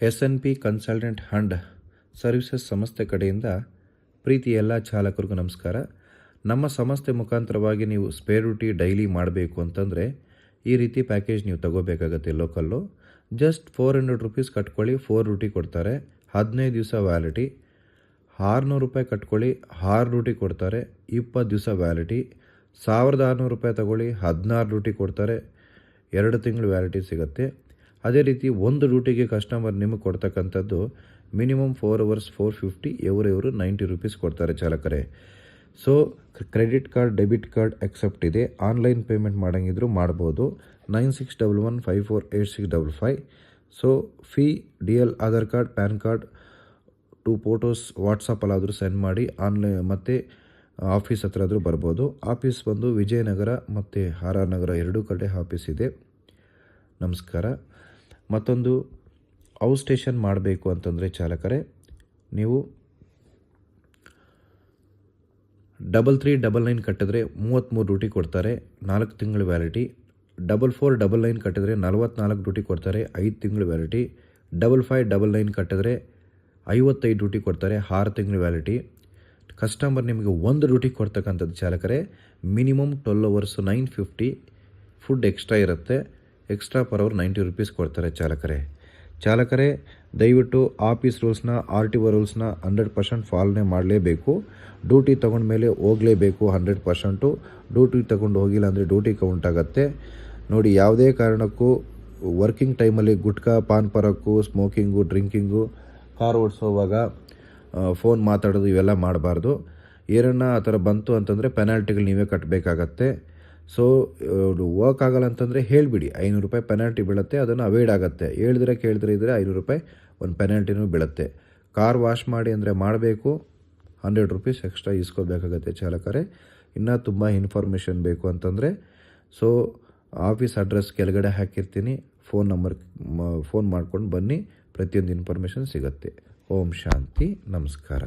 SNP consultant and services ಸಂಸ್ಥೆ ಕಡೆಯಿಂದ ಪ್ರೀತಿ ಎಲ್ಲ ಚಾಲಕರಿಗೂ ನಮಸ್ಕಾರ. ನಮ್ಮ ಸಂಸ್ಥೆ ಮುಖಾಂತರವಾಗಿ ನೀವು ಸ್ಪೇರ್ ಡ್ಯೂಟಿ ಡೈಲಿ ಮಾಡಬೇಕು ಅಂತಂದರೆ ಈ ರೀತಿ ಪ್ಯಾಕೇಜ್ ನೀವು ತಗೋಬೇಕಾಗತ್ತೆ. ಲೋಕಲ್ಲು ಜಸ್ಟ್ 400 ರೂಪೀಸ್ ಕಟ್ಕೊಳ್ಳಿ, 4 ಡ್ಯೂಟಿ ಕೊಡ್ತಾರೆ, 15 ದಿವಸ ವ್ಯಾಲಿಟಿ. 600 ರೂಪಾಯಿ ಕಟ್ಕೊಳ್ಳಿ, 6 ಡ್ಯೂಟಿ ಕೊಡ್ತಾರೆ, 20 ದಿವಸ ವ್ಯಾಲಿಟಿ. 1600 ರೂಪಾಯಿ ತಗೊಳ್ಳಿ, 16 ಡ್ಯೂಟಿ ಕೊಡ್ತಾರೆ, 2 ತಿಂಗಳು ವ್ಯಾಲಿಟಿ ಸಿಗುತ್ತೆ. ಅದೇ ರೀತಿ ಒಂದು ಡ್ಯೂಟಿಗೆ ಕಸ್ಟಮರ್ ನಿಮಗೆ ಕೊಡ್ತಕ್ಕಂಥದ್ದು ಮಿನಿಮಮ್ 4 ಅವರ್ಸ್ 450, ಇವರು 90 ರೂಪೀಸ್ ಕೊಡ್ತಾರೆ ಚಾಲಕರೇ. So credit card, debit card accept ಇದೆ. ಆನ್ಲೈನ್ ಪೇಮೆಂಟ್ ಮಾಡೋಂಗಿದ್ರು ಮಾಡ್ಬೋದು. 9611548655. So fee DL Aadhaar card, PAN card, 2 photos ವಾಟ್ಸಪ್ಪಲ್ಲಾದರೂ ಸೆಂಡ್ ಮಾಡಿ. ಆನ್ಲೈನ್ ಮತ್ತು ಆಫೀಸ್ ಹತ್ರ ಆದರೂ ಬರ್ಬೋದು. ಆಫೀಸ್ ಬಂದು ವಿಜಯನಗರ ಮತ್ತು RR ನಗರ ಎರಡೂ ಕಡೆ ಆಫೀಸ್ ಇದೆ. ನಮಸ್ಕಾರ. ಮತ್ತೊಂದು ಔಟ್ ಸ್ಟೇಷನ್ ಮಾಡಬೇಕು ಅಂತಂದರೆ ಚಾಲಕರೇ, ನೀವು 3399 ಕಟ್ಟಿದ್ರೆ 33 ಡ್ಯೂಟಿ ಕೊಡ್ತಾರೆ, 4 ತಿಂಗಳು ವ್ಯಾಲಿಟಿ. 4499 ಕಟ್ಟಿದ್ರೆ 44 ಡ್ಯೂಟಿ ಕೊಡ್ತಾರೆ, 5 ತಿಂಗಳು ವ್ಯಾಲಿಟಿ. 5599 ಕಟ್ಟಿದ್ರೆ 55 ಡ್ಯೂಟಿ ಕೊಡ್ತಾರೆ, 6 ತಿಂಗಳು ವ್ಯಾಲಿಟಿ. ಕಸ್ಟಮರ್ ನಿಮಗೆ ಒಂದು ಡ್ಯೂಟಿ ಕೊಡ್ತಕ್ಕಂಥದ್ದು ಚಾಲಕರೇ ಮಿನಿಮಮ್ 12 ಅವರ್ಸು 950. ಫುಡ್ ಎಕ್ಸ್ಟ್ರಾ ಇರುತ್ತೆ. ಎಕ್ಸ್ಟ್ರಾ ಪರ್ ಅವರ್ 90 ರೂಪೀಸ್ ಕೊಡ್ತಾರೆ ಚಾಲಕರೇ. ದಯವಿಟ್ಟು ಆಫೀಸ್ ರೂಲ್ಸ್ನ, RTO ರೂಲ್ಸ್ನ 100% ಫಾಲೋನೆ ಮಾಡಲೇಬೇಕು. ಡ್ಯೂಟಿ ತೊಗೊಂಡ್ಮೇಲೆ ಹೋಗಲೇಬೇಕು 100%. ಡ್ಯೂಟಿ ತೊಗೊಂಡು ಹೋಗಿಲ್ಲ ಅಂದರೆ ಡ್ಯೂಟಿ ಕೌಂಟ್ ಆಗುತ್ತೆ. ನೋಡಿ, ಯಾವುದೇ ಕಾರಣಕ್ಕೂ ವರ್ಕಿಂಗ್ ಟೈಮಲ್ಲಿ ಗುಟ್ಕಾ, ಪಾನ್ ಪರಕ್ಕು, ಸ್ಮೋಕಿಂಗು, ಡ್ರಿಂಕಿಂಗು, ಕಾರ್ ಓಡಿಸೋವಾಗ ಫೋನ್ ಮಾತಾಡೋದು ಇವೆಲ್ಲ ಮಾಡಬಾರ್ದು. ಏನನ್ನ ಆ ಥರ ಬಂತು ಅಂತಂದರೆ ಪೆನಾಲ್ಟಿಗಳು ನೀವೇ ಕಟ್ಟಬೇಕಾಗತ್ತೆ. ಸೊ ವರ್ಕ್ ಆಗಲ್ಲ ಅಂತಂದರೆ ಹೇಳಿಬಿಡಿ, 500 ರೂಪಾಯಿ ಪೆನಾಲ್ಟಿ ಬೀಳುತ್ತೆ, ಅದನ್ನು ಅವಾಯ್ಡ್ ಆಗುತ್ತೆ. ಕೇಳಿದ್ರೆ ಇದ್ದರೆ 500 ರೂಪಾಯಿ ಒಂದು ಪೆನಾಲ್ಟಿನೂ ಬೀಳುತ್ತೆ. ಕಾರ್ ವಾಶ್ ಮಾಡಿ ಅಂದರೆ ಮಾಡಬೇಕು, 100 ರೂಪೀಸ್ ಎಕ್ಸ್ಟ್ರಾ ಇಸ್ಕೋಬೇಕಾಗತ್ತೆ ಚಾಲಕರೇ. ಇನ್ನೂ ತುಂಬ ಇನ್ಫಾರ್ಮೇಷನ್ ಬೇಕು ಅಂತಂದರೆ ಸೊ ಆಫೀಸ್ ಅಡ್ರೆಸ್ ಕೆಳಗಡೆ ಹಾಕಿರ್ತೀನಿ, ಫೋನ್ ಮಾಡ್ಕೊಂಡು ಬನ್ನಿ, ಪ್ರತಿಯೊಂದು ಇನ್ಫಾರ್ಮೇಷನ್ ಸಿಗುತ್ತೆ. ಓಂ ಶಾಂತಿ. ನಮಸ್ಕಾರ.